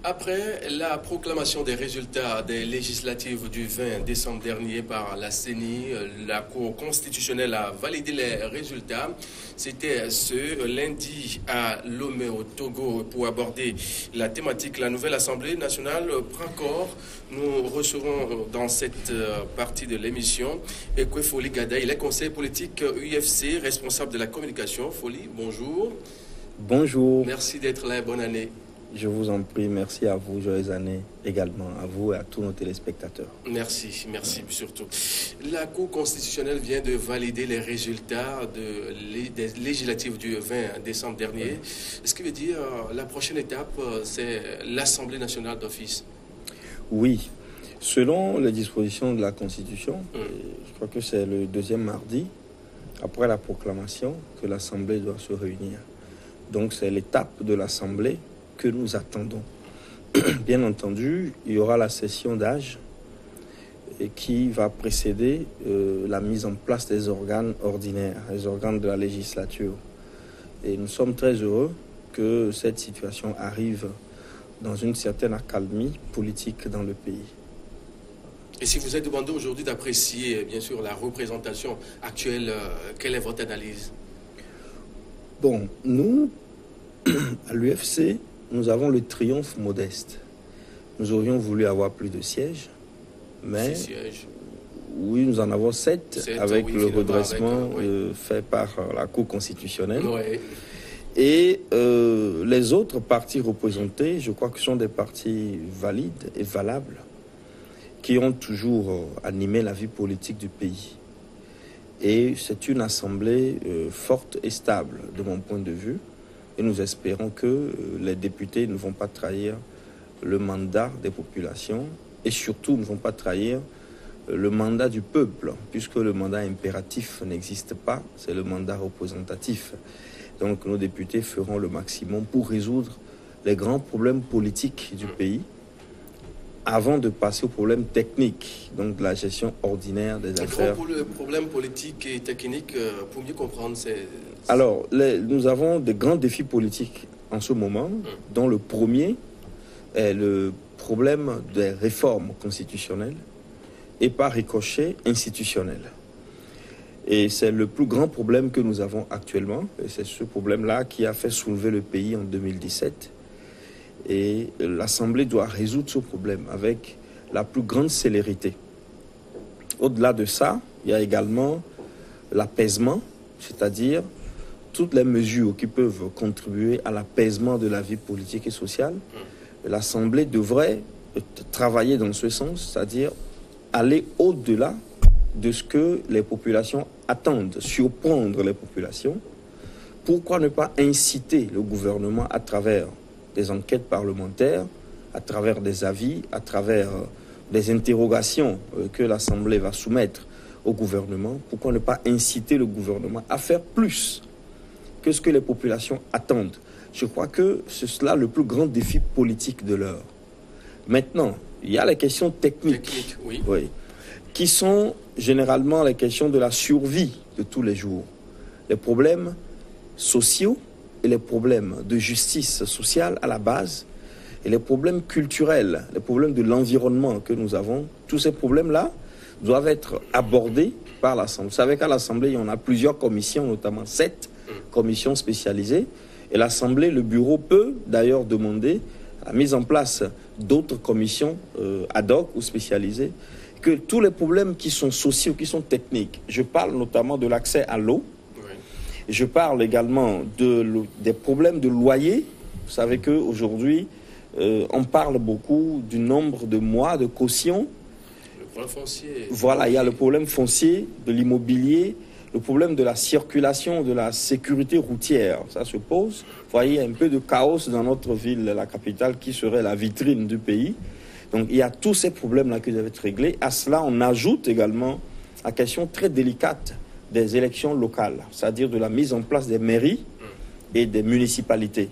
Après la proclamation des résultats des législatives du 20 décembre dernier par la CENI, la Cour constitutionnelle a validé les résultats. C'était ce lundi à Lomé au Togo pour aborder la thématique. La nouvelle Assemblée nationale prend corps. Nous recevrons dans cette partie de l'émission Ekwe Foli Gada. Il est conseiller politique UFC, responsable de la communication. Foli, bonjour. Bonjour. Merci d'être là et bonne année. Je vous en prie, merci à vous, joyeuses années également, à vous et à tous nos téléspectateurs. Merci surtout. La Cour constitutionnelle vient de valider les résultats des législatives du 20 décembre dernier. Ce qui veut dire la prochaine étape, c'est l'Assemblée nationale d'office. Oui, selon les dispositions de la Constitution, je crois que c'est le deuxième mardi, après la proclamation, que l'Assemblée doit se réunir. Donc c'est l'étape de l'Assemblée que nous attendons. Bien entendu, il y aura la session d'âge qui va précéder la mise en place des organes ordinaires, les organes de la législature. Et nous sommes très heureux que cette situation arrive dans une certaine accalmie politique dans le pays. Et si vous êtes demandé aujourd'hui d'apprécier, bien sûr, la représentation actuelle, quelle est votre analyse? Bon, nous, à l'UFC, nous avons le triomphe modeste. Nous aurions voulu avoir plus de sièges, mais oui, nous en avons 7 avec le redressement fait par la Cour constitutionnelle. Oui. Et les autres partis représentés, je crois que ce sont des partis valides et valables qui ont toujours animé la vie politique du pays. Et c'est une assemblée forte et stable, de mon point de vue. Et nous espérons que les députés ne vont pas trahir le mandat des populations et surtout ne vont pas trahir le mandat du peuple, puisque le mandat impératif n'existe pas, c'est le mandat représentatif. Donc nos députés feront le maximum pour résoudre les grands problèmes politiques du pays avant de passer aux problèmes techniques, donc de la gestion ordinaire des affaires. Pour le problème politique et technique, pour mieux comprendre, c'est... Alors, nous avons de grands défis politiques en ce moment, dont le premier est le problème des réformes constitutionnelles et par ricochet institutionnelles. Et c'est le plus grand problème que nous avons actuellement. Et c'est ce problème-là qui a fait soulever le pays en 2017. Et l'Assemblée doit résoudre ce problème avec la plus grande célérité. Au-delà de ça, il y a également l'apaisement, c'est-à-dire toutes les mesures qui peuvent contribuer à l'apaisement de la vie politique et sociale. L'Assemblée devrait travailler dans ce sens, c'est-à-dire aller au-delà de ce que les populations attendent, surprendre les populations. Pourquoi ne pas inciter le gouvernement à travers des enquêtes parlementaires, à travers des avis, à travers des interrogations que l'Assemblée va soumettre au gouvernement? Pourquoi ne pas inciter le gouvernement à faire plus que ce que les populations attendent? Je crois que c'est cela le plus grand défi politique de l'heure. Maintenant, il y a les questions techniques, oui, qui sont généralement les questions de la survie de tous les jours. Les problèmes sociaux et les problèmes de justice sociale à la base, et les problèmes culturels, les problèmes de l'environnement que nous avons, tous ces problèmes-là doivent être abordés par l'Assemblée. Vous savez qu'à l'Assemblée, il y en a plusieurs commissions, notamment 7 commissions spécialisées. Et l'Assemblée, le bureau peut d'ailleurs demander la mise en place d'autres commissions ad hoc ou spécialisées, que tous les problèmes qui sont sociaux, qui sont techniques, je parle notamment de l'accès à l'eau, je parle également des problèmes de loyer. Vous savez qu'aujourd'hui, on parle beaucoup du nombre de mois de caution. Le problème foncier. Voilà, il y a le problème foncier, de l'immobilier, le problème de la circulation, de la sécurité routière. Ça se pose. Vous voyez, un peu de chaos dans notre ville, la capitale, qui serait la vitrine du pays. Donc il y a tous ces problèmes-là qui doivent être réglés. À cela, on ajoute également la question très délicate des élections locales, c'est-à-dire de la mise en place des mairies et des municipalités.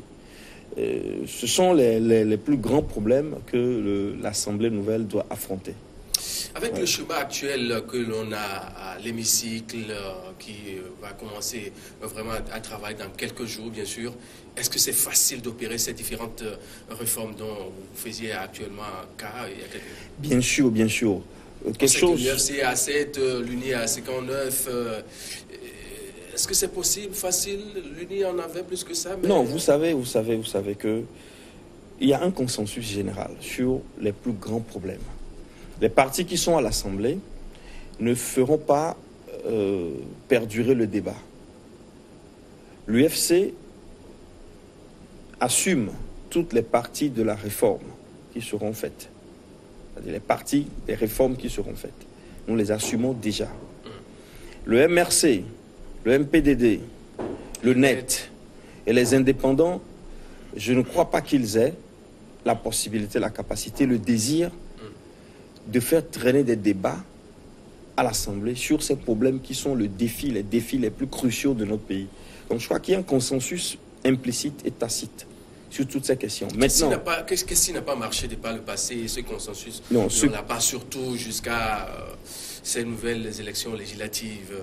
Ce sont les plus grands problèmes que l'Assemblée nouvelle doit affronter. Avec le schéma actuel que l'on a à l'hémicycle, qui va commencer vraiment à travailler dans quelques jours, bien sûr, est-ce que c'est facile d'opérer ces différentes réformes dont vous faisiez actuellement cas il y a quelques... Bien sûr, bien sûr. Quelque chose... L'UFC à 7, l'UNI à 59... Est-ce que c'est possible, facile? L'UNI en avait plus que ça, mais... Non, vous savez que il y a un consensus général sur les plus grands problèmes. Les partis qui sont à l'Assemblée ne feront pas perdurer le débat. L'UFC assume toutes les parties de la réforme qui seront faites. C'est-à-dire les parties des réformes qui seront faites. Nous les assumons déjà. Le MRC, le MPDD, le NET et les indépendants, je ne crois pas qu'ils aient la possibilité, la capacité, le désir de faire traîner des débats à l'Assemblée sur ces problèmes qui sont les défis les plus cruciaux de notre pays. Donc je crois qu'il y a un consensus implicite et tacite sur toutes ces questions. Maintenant, qu'est-ce qui n'a pas marché de par le passé, ce consensus? Non, on n'a pas surtout jusqu'à ces nouvelles élections législatives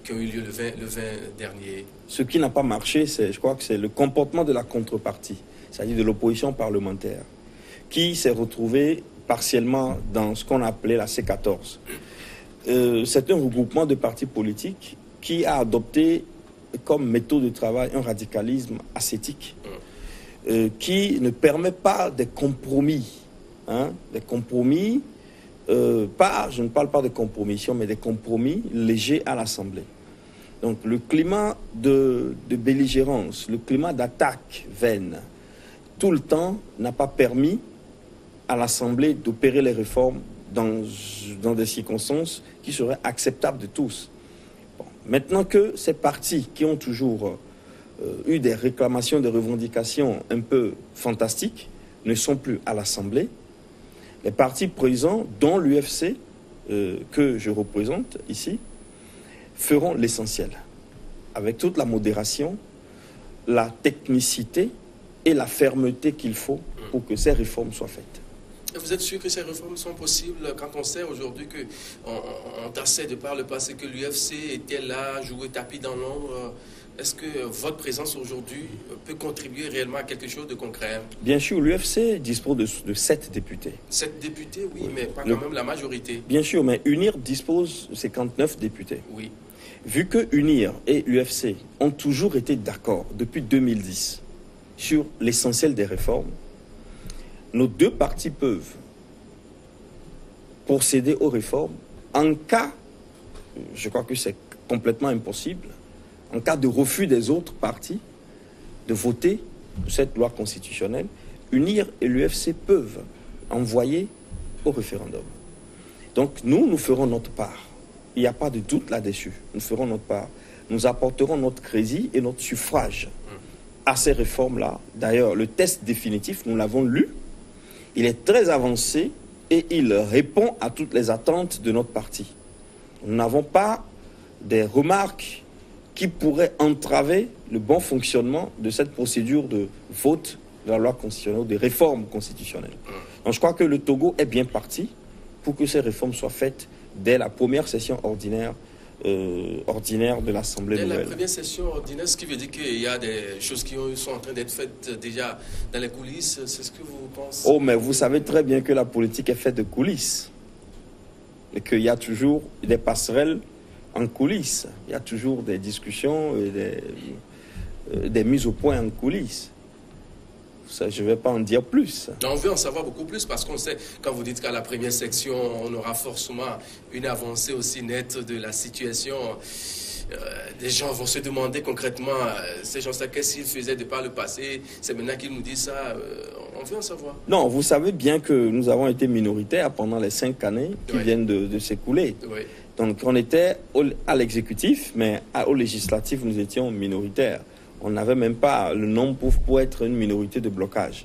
qui ont eu lieu le 20 dernier. Ce qui n'a pas marché, je crois que c'est le comportement de la contrepartie, c'est-à-dire de l'opposition parlementaire, qui s'est retrouvée partiellement dans ce qu'on appelait la C14. C'est un regroupement de partis politiques qui a adopté comme méthode de travail un radicalisme ascétique qui ne permet pas des compromis. Des compromis, je ne parle pas de compromission, mais des compromis légers à l'Assemblée. Donc le climat de belligérance, le climat d'attaque vaine, tout le temps n'a pas permis à l'Assemblée d'opérer les réformes dans des circonstances qui seraient acceptables de tous. Bon. Maintenant que ces partis qui ont toujours eu des réclamations, des revendications un peu fantastiques, ne sont plus à l'Assemblée, les partis présents, dont l'UFC, que je représente ici, feront l'essentiel, avec toute la modération, la technicité et la fermeté qu'il faut pour que ces réformes soient faites. Vous êtes sûr que ces réformes sont possibles quand on sait aujourd'hui qu'on tassait de par le passé que l'UFC était là, jouait tapis dans l'ombre? Est-ce que votre présence aujourd'hui peut contribuer réellement à quelque chose de concret? Bien sûr, l'UFC dispose de 7 députés. 7 députés, oui, mais pas quand même la majorité. Bien sûr, mais UNIR dispose de 59 députés. Oui. Vu que UNIR et l'UFC ont toujours été d'accord depuis 2010 sur l'essentiel des réformes, nos deux partis peuvent procéder aux réformes en cas, je crois que c'est complètement impossible, en cas de refus des autres partis de voter cette loi constitutionnelle, UNIR et l'UFC peuvent envoyer au référendum. Donc nous ferons notre part. Il n'y a pas de doute là-dessus. Nous ferons notre part. Nous apporterons notre crédit et notre suffrage à ces réformes-là. D'ailleurs, le test définitif, nous l'avons lu. Il est très avancé et il répond à toutes les attentes de notre parti. Nous n'avons pas des remarques qui pourraient entraver le bon fonctionnement de cette procédure de vote de la loi constitutionnelle, des réformes constitutionnelles. Donc je crois que le Togo est bien parti pour que ces réformes soient faites dès la première session ordinaire de l'Assemblée nouvelle. Dès la première session ordinaire, ce qui veut dire qu'il y a des choses qui sont en train d'être faites déjà dans les coulisses, c'est ce que vous pensez? Oh, mais vous savez très bien que la politique est faite de coulisses. Et qu'il y a toujours des passerelles en coulisses. Il y a toujours des discussions et des mises au point en coulisses. Ça, je ne vais pas en dire plus. On veut en savoir beaucoup plus parce qu'on sait, quand vous dites qu'à la première section, on aura forcément une avancée aussi nette de la situation. Des gens vont se demander concrètement, ces gens-là, qu'est-ce qu'ils faisaient de par le passé? C'est maintenant qu'ils nous disent ça. On veut en savoir. Non, vous savez bien que nous avons été minoritaires pendant les 5 années qui viennent de s'écouler. Oui. Donc on était à l'exécutif, mais au législatif, nous étions minoritaires. On n'avait même pas le nombre pour être une minorité de blocage.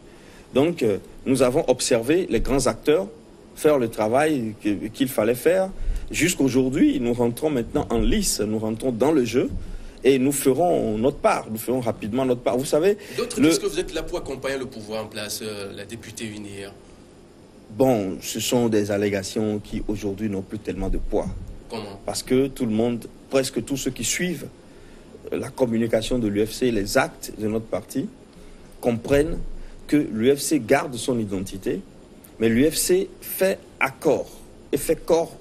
Donc, nous avons observé les grands acteurs faire le travail qu'il fallait faire. Jusqu'aujourd'hui, nous rentrons maintenant en lice, nous rentrons dans le jeu et nous ferons notre part. Nous ferons rapidement notre part. Vous savez... D'autres disent que vous êtes là pour accompagner le pouvoir en place, la députée UNIR. Bon, ce sont des allégations qui aujourd'hui n'ont plus tellement de poids. Comment? Parce que tout le monde, presque tous ceux qui suivent la communication de l'UFC, les actes de notre parti, comprennent que l'UFC garde son identité, mais l'UFC fait accord et fait corps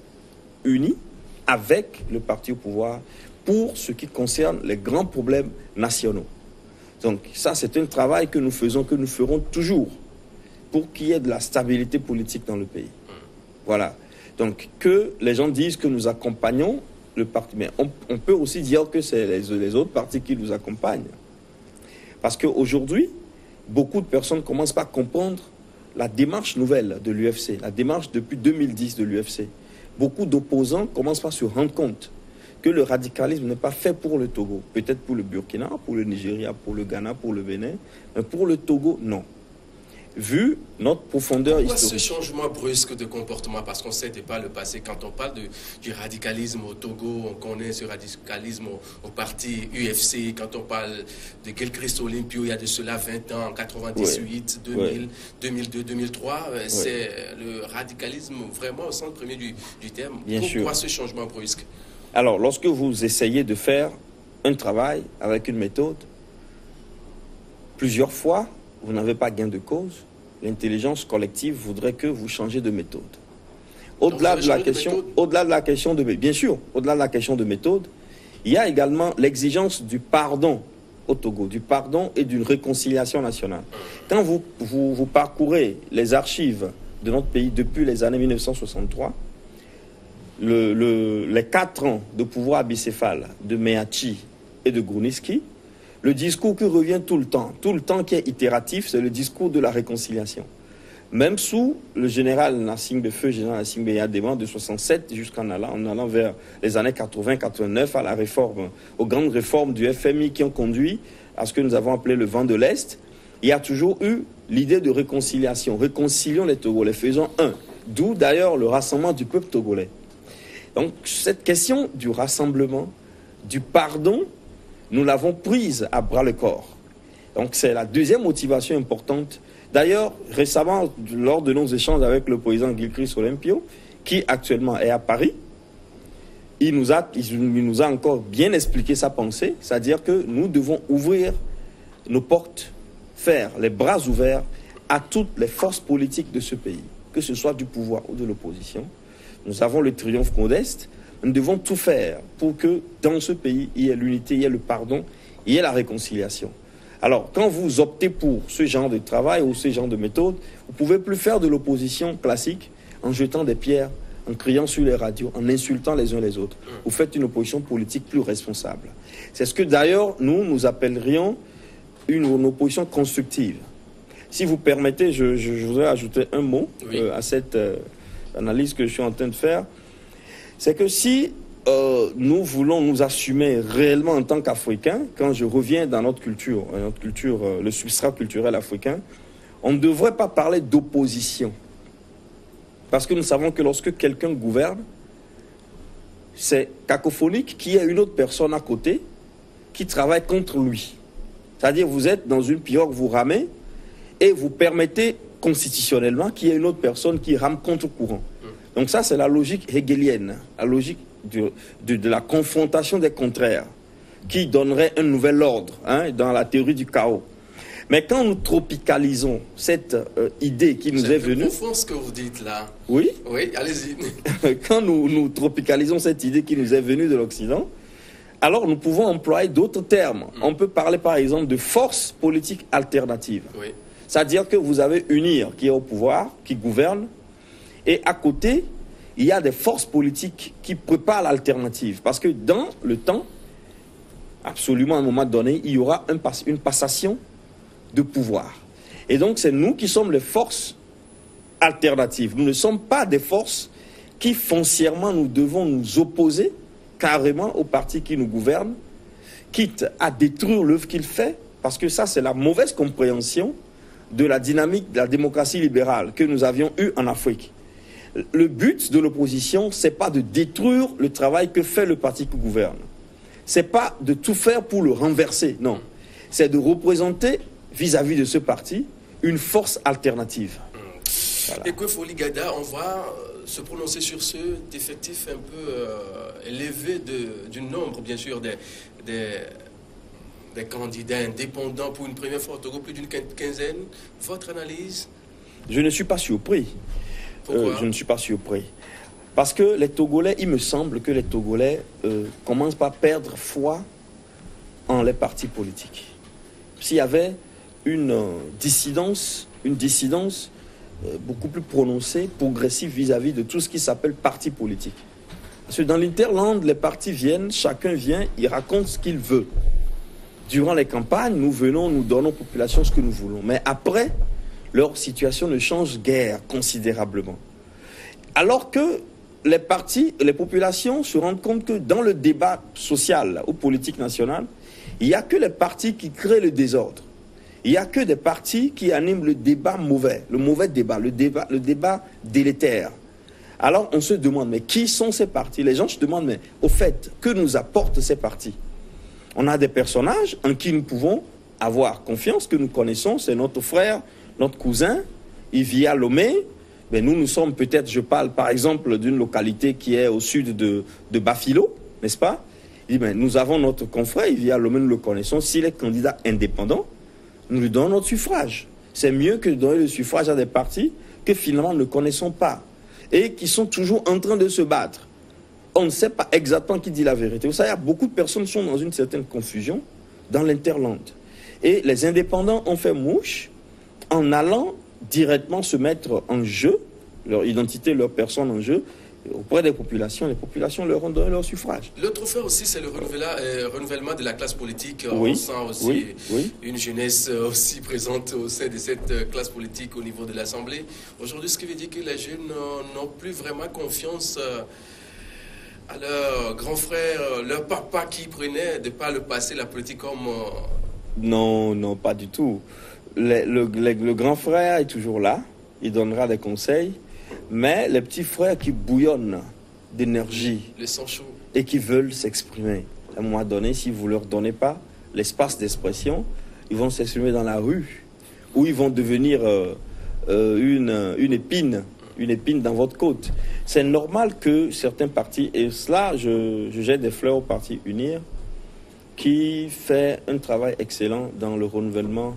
uni avec le parti au pouvoir pour ce qui concerne les grands problèmes nationaux. Donc ça, c'est un travail que nous faisons, que nous ferons toujours pour qu'il y ait de la stabilité politique dans le pays. Voilà. Donc que les gens disent que nous accompagnons le parti, mais on peut aussi dire que c'est les autres partis qui nous accompagnent. Parce qu'aujourd'hui, beaucoup de personnes commencent par comprendre la démarche nouvelle de l'UFC, la démarche depuis 2010 de l'UFC. Beaucoup d'opposants commencent par se rendre compte que le radicalisme n'est pas fait pour le Togo. Peut-être pour le Burkina, pour le Nigeria, pour le Ghana, pour le Bénin, mais pour le Togo, non. Vu notre profondeur Pourquoi historique. ce changement brusque de comportement? Parce qu'on sait pas le passé. Quand on parle du radicalisme au Togo, on connaît ce radicalisme au parti UFC. Quand on parle de Gilchrist Olympio, il y a de cela 20 ans, 98, 2000, 2002, 2003, c'est le radicalisme vraiment au sens premier du terme. Bien Pourquoi sûr. ce changement brusque? Alors, lorsque vous essayez de faire un travail avec une méthode, plusieurs fois, vous n'avez pas gain de cause. L'intelligence collective voudrait que vous changez de méthode. Au-delà de la question de bien sûr, au-delà de la question de méthode, il y a également l'exigence du pardon au Togo, du pardon et d'une réconciliation nationale. Quand vous parcourez les archives de notre pays depuis les années 1963, les 4 ans de pouvoir bicéphale de Meachi et de Gruniski, le discours qui revient tout le temps qui est itératif, c'est le discours de la réconciliation. Même sous le général Nassingbe, feu général Nassingbe Yadema de 67 jusqu'en allant vers les années 80-89 à la réforme, aux grandes réformes du FMI qui ont conduit à ce que nous avons appelé le vent de l'Est, il y a toujours eu l'idée de réconciliation. Réconcilions les Togolais, faisons un. D'où d'ailleurs le rassemblement du peuple togolais. Donc cette question du rassemblement, du pardon, nous l'avons prise à bras-le-corps. Donc c'est la deuxième motivation importante. D'ailleurs, récemment, lors de nos échanges avec le président Gilchrist Olympio, qui actuellement est à Paris, il nous a encore bien expliqué sa pensée, c'est-à-dire que nous devons ouvrir nos portes, faire les bras ouverts à toutes les forces politiques de ce pays, que ce soit du pouvoir ou de l'opposition. Nous avons le triomphe modeste. Nous devons tout faire pour que dans ce pays, il y ait l'unité, il y ait le pardon, il y ait la réconciliation. Alors, quand vous optez pour ce genre de travail ou ce genre de méthode, vous ne pouvez plus faire de l'opposition classique en jetant des pierres, en criant sur les radios, en insultant les uns les autres. Vous faites une opposition politique plus responsable. C'est ce que d'ailleurs, nous appellerions une opposition constructive. Si vous permettez, je voudrais ajouter un mot à cette analyse que je suis en train de faire. C'est que si nous voulons nous assumer réellement en tant qu'Africains, quand je reviens dans notre culture, le substrat culturel africain, on ne devrait pas parler d'opposition. Parce que nous savons que lorsque quelqu'un gouverne, c'est cacophonique qu'il y ait une autre personne à côté qui travaille contre lui. C'est-à-dire vous êtes dans une pirogue, vous ramez, et vous permettez constitutionnellement qu'il y ait une autre personne qui rame contre courant. Donc ça, c'est la logique hegelienne, la logique de la confrontation des contraires, qui donnerait un nouvel ordre dans la théorie du chaos. Mais quand nous tropicalisons cette idée qui nous est venue... C'est profond ce que vous dites là. Oui. Oui, allez-y. Quand nous tropicalisons cette idée qui nous est venue de l'Occident, alors nous pouvons employer d'autres termes. On peut parler par exemple de force politique alternative. Oui. C'est-à-dire que vous avez une IR qui est au pouvoir, qui gouverne, et à côté, il y a des forces politiques qui préparent l'alternative. Parce que dans le temps, absolument à un moment donné, il y aura une passation de pouvoir. Et donc, c'est nous qui sommes les forces alternatives. Nous ne sommes pas des forces qui, foncièrement, nous devons nous opposer carrément au parti qui nous gouverne, quitte à détruire l'œuvre qu'il fait, parce que ça, c'est la mauvaise compréhension de la dynamique de la démocratie libérale que nous avions eue en Afrique. Le but de l'opposition, c'est pas de détruire le travail que fait le parti qui gouverne. C'est pas de tout faire pour le renverser, non. C'est de représenter, vis-à-vis de ce parti, une force alternative. Voilà. Et que Foli Gada, on va se prononcer sur ce effectif un peu élevé du nombre, bien sûr, des candidats indépendants pour une première fois au Togo, plus d'une quinzaine. Votre analyse? Je ne suis pas surpris. Pourquoi? Je ne suis pas surpris. Parce que les Togolais, il me semble que les Togolais commencent par perdre foi en les partis politiques. S'il y avait une dissidence beaucoup plus prononcée, progressive vis-à-vis de tout ce qui s'appelle parti politique. Parce que dans l'interland, les partis viennent, chacun vient, il raconte ce qu'il veut. Durant les campagnes, nous venons, nous donnons aux populations ce que nous voulons. Mais après, leur situation ne change guère considérablement. Alors que les partis, les populations se rendent compte que dans le débat social ou politique national, il n'y a que les partis qui créent le désordre. Il n'y a que des partis qui animent le débat mauvais, le mauvais débat, le débat délétère. Alors on se demande, mais qui sont ces partis? Les gens se demandent, mais au fait, que nous apportent ces partis? On a des personnages en qui nous pouvons avoir confiance, que nous connaissons, c'est notre frère, notre cousin, il vit à Lomé. Mais nous sommes peut-être, je parle par exemple d'une localité qui est au sud de Bafilo, n'est-ce pas? Il dit, mais nous avons notre confrère, il vit à Lomé, nous le connaissons. S'il est candidat indépendant, nous lui donnons notre suffrage. C'est mieux que de donner le suffrage à des partis que finalement nous ne connaissons pas et qui sont toujours en train de se battre. On ne sait pas exactement qui dit la vérité. Vous savez, beaucoup de personnes sont dans une certaine confusion dans l'interland. Et les indépendants ont fait mouche en allant directement se mettre en jeu, leur identité, leur personne en jeu, auprès des populations. Les populations leur ont donné leur suffrage. L'autre fait aussi, c'est le renouvellement de la classe politique. Oui, on sent aussi une jeunesse aussi présente au sein de cette classe politique au niveau de l'Assemblée. Aujourd'hui, ce qui veut dire que les jeunes n'ont plus vraiment confiance à leur grand frère, leur papa qui prenait de par le passé la politique comme... Non, pas du tout. Le grand frère est toujours là, il donnera des conseils, mais les petits frères qui bouillonnent d'énergie et qui veulent s'exprimer, à un moment donné, si vous ne leur donnez pas l'espace d'expression, ils vont s'exprimer dans la rue, ou ils vont devenir une épine dans votre côte. C'est normal que certains partis, et cela, je jette des fleurs au parti UNIR, qui fait un travail excellent dans le renouvellement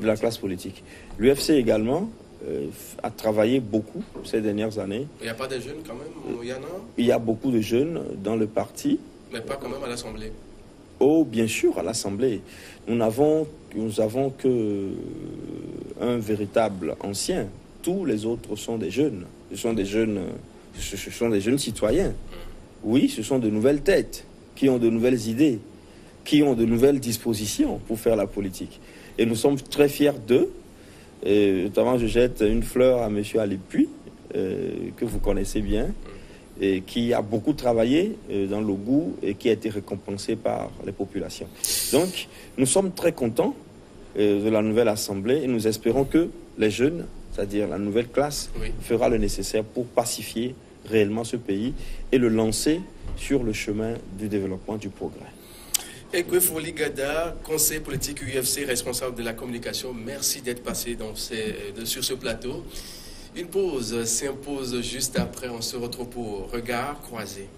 de la classe politique. L'UFC également a travaillé beaucoup ces dernières années. Il n'y a pas de jeunes quand même? Il y en a? Il y a beaucoup de jeunes dans le parti. Mais pas quand même à l'Assemblée? Oh, bien sûr, à l'Assemblée. Nous n'avons que un véritable ancien. Tous les autres sont des jeunes. Ce sont des jeunes citoyens. Oui, ce sont de nouvelles têtes qui ont de nouvelles idées, qui ont de nouvelles dispositions pour faire la politique. Et nous sommes très fiers d'eux. Notamment, je jette une fleur à M. Alépuy, que vous connaissez bien, et qui a beaucoup travaillé dans le goût et qui a été récompensé par les populations. Donc, nous sommes très contents de la nouvelle Assemblée et nous espérons que les jeunes, c'est-à-dire la nouvelle classe, fera le nécessaire pour pacifier réellement ce pays et le lancer sur le chemin du développement, du progrès. Ekwe Foli Gada, conseiller politique UFC, responsable de la communication, merci d'être passé sur ce plateau. Une pause s'impose juste après, on se retrouve pour Regard croisé.